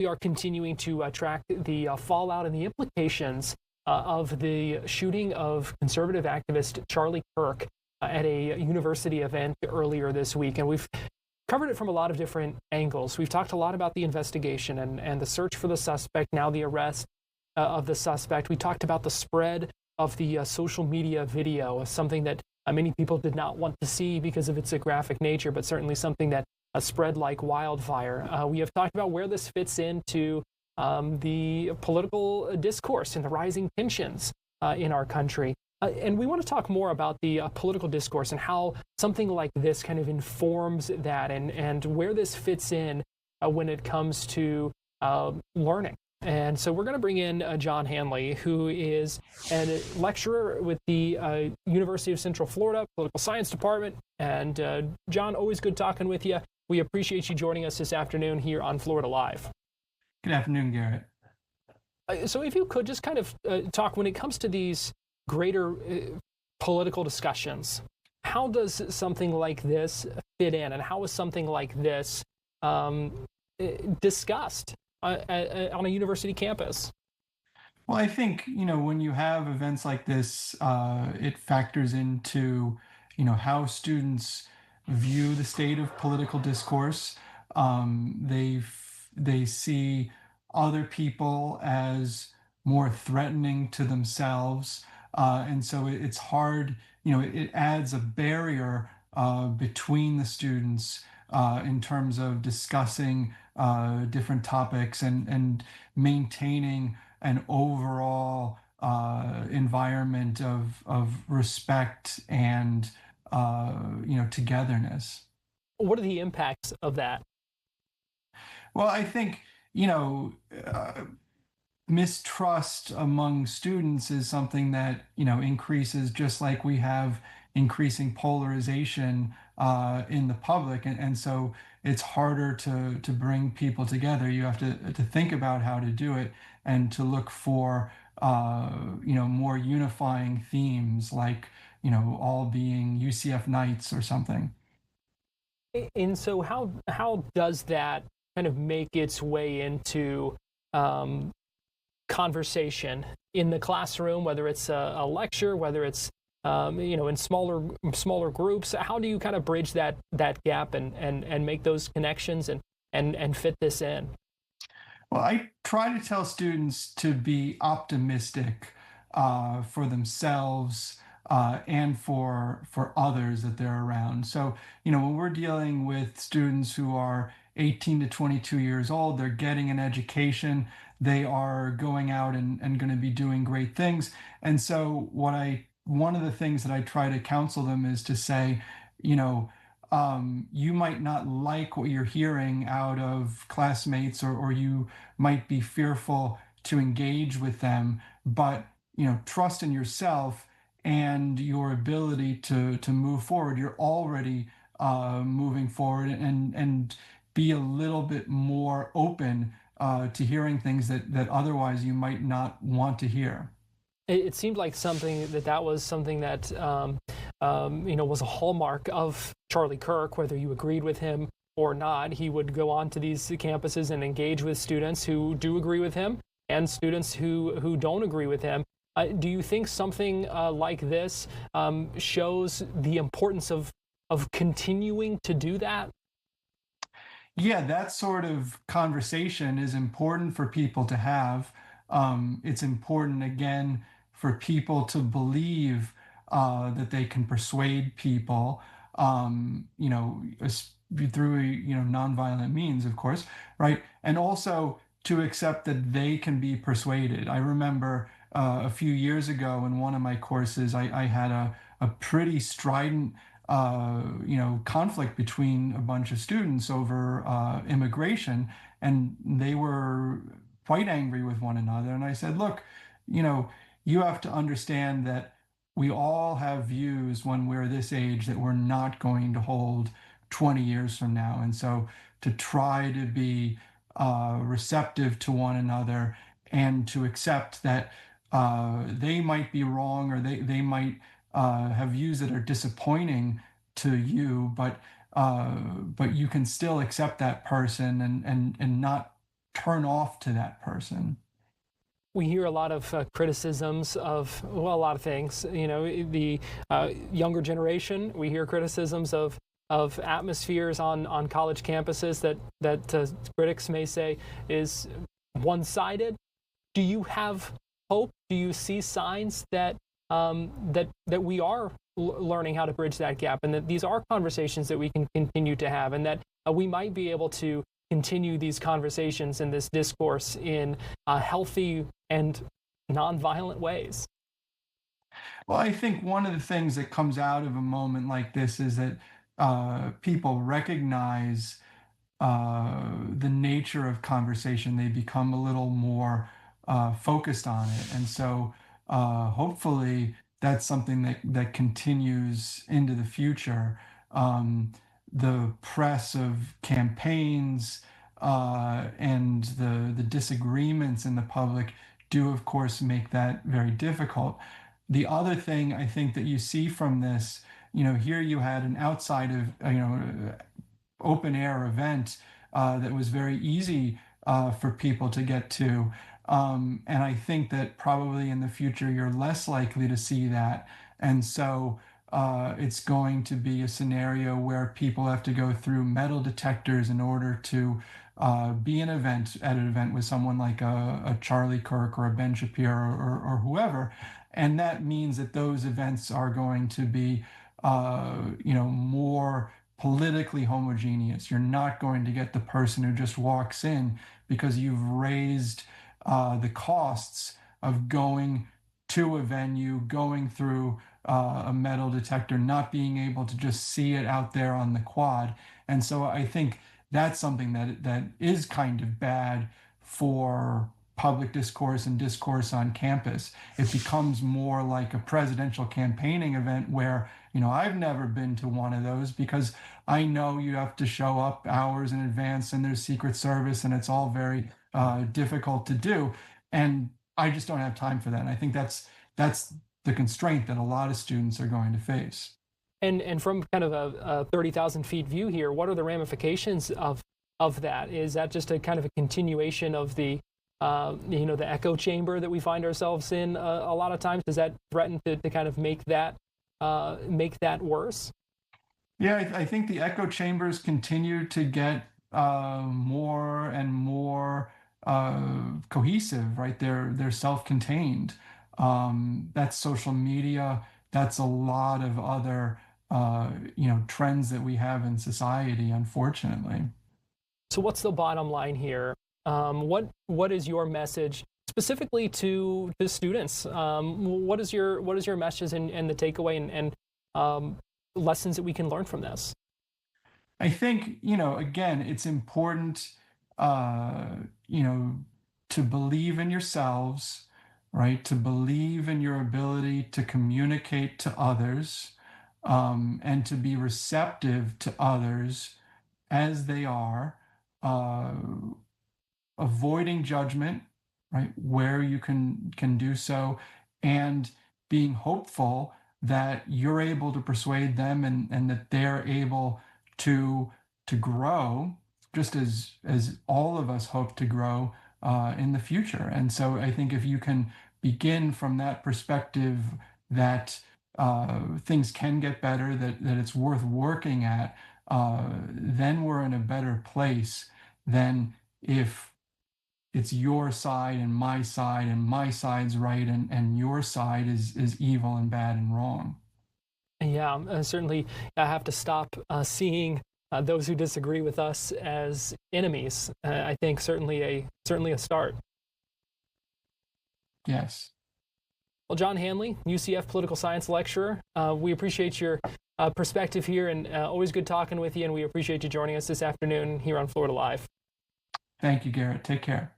We are continuing to track the fallout and the implications of the shooting of conservative activist Charlie Kirk at a university event earlier this week. And we've covered it from a lot of different angles. We've talked a lot about the investigation and the search for the suspect, now the arrest of the suspect. We talked about the spread of the social media video, something that many people did not want to see because of its graphic nature, but certainly something that spread like wildfire. We have talked about where this fits into the political discourse and the rising tensions in our country. And we want to talk more about the political discourse and how something like this kind of informs that and where this fits in when it comes to learning. And so we're going to bring in John Hanley, who is a lecturer with the University of Central Florida Political Science Department. And John, always good talking with you. We appreciate you joining us this afternoon here on Florida Live. Good afternoon, Garrett. So if you could just kind of talk, when it comes to these greater political discussions, how does something like this fit in, and how is something like this discussed on a university campus? Well, I think, when you have events like this, it factors into, how students view the state of political discourse. They see other people as more threatening to themselves. And so it's hard, it adds a barrier between the students in terms of discussing different topics and maintaining an overall environment of respect and togetherness. What are the impacts of that? Well, I think, mistrust among students is something that, increases, just like we have increasing polarization in the public. And so it's harder to bring people together. You have to think about how to do it and to look for, more unifying themes, like, all being UCF Knights or something. And so how does that kind of make its way into conversation in the classroom, whether it's a lecture, whether it's in smaller groups? How do you kind of bridge that gap and make those connections and fit this in? Well, I try to tell students to be optimistic for themselves and for others that they're around. So, when we're dealing with students who are 18 to 22 years old, they're getting an education, they are going out and going to be doing great things. And so one of the things that I try to counsel them is to say, you might not like what you're hearing out of classmates, or you might be fearful to engage with them, but, trust in yourself and your ability to move forward. You're already moving forward, and be a little bit more open to hearing things that otherwise you might not want to hear. It seemed like that was something that was a hallmark of Charlie Kirk. Whether you agreed with him or not, he would go on to these campuses and engage with students who do agree with him and students who don't agree with him. Do you think something like this shows the importance of continuing to do that? Yeah, that sort of conversation is important for people to have. It's important, again, for people to believe that they can persuade people, through, nonviolent means, of course, right? And also to accept that they can be persuaded. I remember a few years ago in one of my courses, I had a pretty strident conflict between a bunch of students over immigration, and they were quite angry with one another. And I said, look, you have to understand that we all have views when we're this age that we're not going to hold 20 years from now. And so to try to be receptive to one another and to accept that they might be wrong, or they might have views that are disappointing to you, but you can still accept that person and not turn off to that person. We hear a lot of criticisms of, well, a lot of things. You know, the younger generation, we hear criticisms of atmospheres on college campuses that critics may say is one-sided. Do you have hope? Do you see signs that that we are learning how to bridge that gap, and that these are conversations that we can continue to have, and that we might be able to continue these conversations and this discourse in healthy and nonviolent ways? Well, I think one of the things that comes out of a moment like this is that people recognize the nature of conversation. They become a little more focused on it. And so hopefully that's something that continues into the future. The press of campaigns and the disagreements in the public do, of course, make that very difficult. The other thing I think that you see from this, here you had an outside of, open air event that was very easy for people to get to. And I think that probably in the future, you're less likely to see that. And so it's going to be a scenario where people have to go through metal detectors in order to be at an event with someone like a Charlie Kirk or a Ben Shapiro or whoever. And that means that those events are going to be, more politically homogeneous. You're not going to get the person who just walks in because you've raised the costs of going to a venue, going through a metal detector, not being able to just see it out there on the quad. And so I think that's something that is kind of bad for public discourse and discourse on campus. It becomes more like a presidential campaigning event where, I've never been to one of those because I know you have to show up hours in advance and there's Secret Service and it's all very difficult to do. And I just don't have time for that. And I think that's the constraint that a lot of students are going to face. And from kind of a 30,000 feet view here, what are the ramifications of that? Is that just a kind of a continuation of the the echo chamber that we find ourselves in a lot of times? Does that threaten to kind of make that worse? Yeah, I think the echo chambers continue to get more and more cohesive, right? They're self-contained. That's social media. That's a lot of other trends that we have in society, unfortunately. So what's the bottom line here? What is your message specifically to students? What is your message and the takeaway and lessons that we can learn from this? I think, again, it's important, to believe in yourselves, right? To believe in your ability to communicate to others, and to be receptive to others as they are, avoiding judgment, right, where you can do so, and being hopeful that you're able to persuade them and that they're able to grow, just as all of us hope to grow in the future. And so I think if you can begin from that perspective that things can get better, that it's worth working at, then we're in a better place than if it's your side and my side's right and your side is evil and bad and wrong. Yeah, certainly I have to stop seeing those who disagree with us as enemies. I think certainly a start. Yes. Well, John Hanley, UCF political science lecturer, we appreciate your perspective here, and always good talking with you, and we appreciate you joining us this afternoon here on Florida Live. Thank you, Garrett. Take care.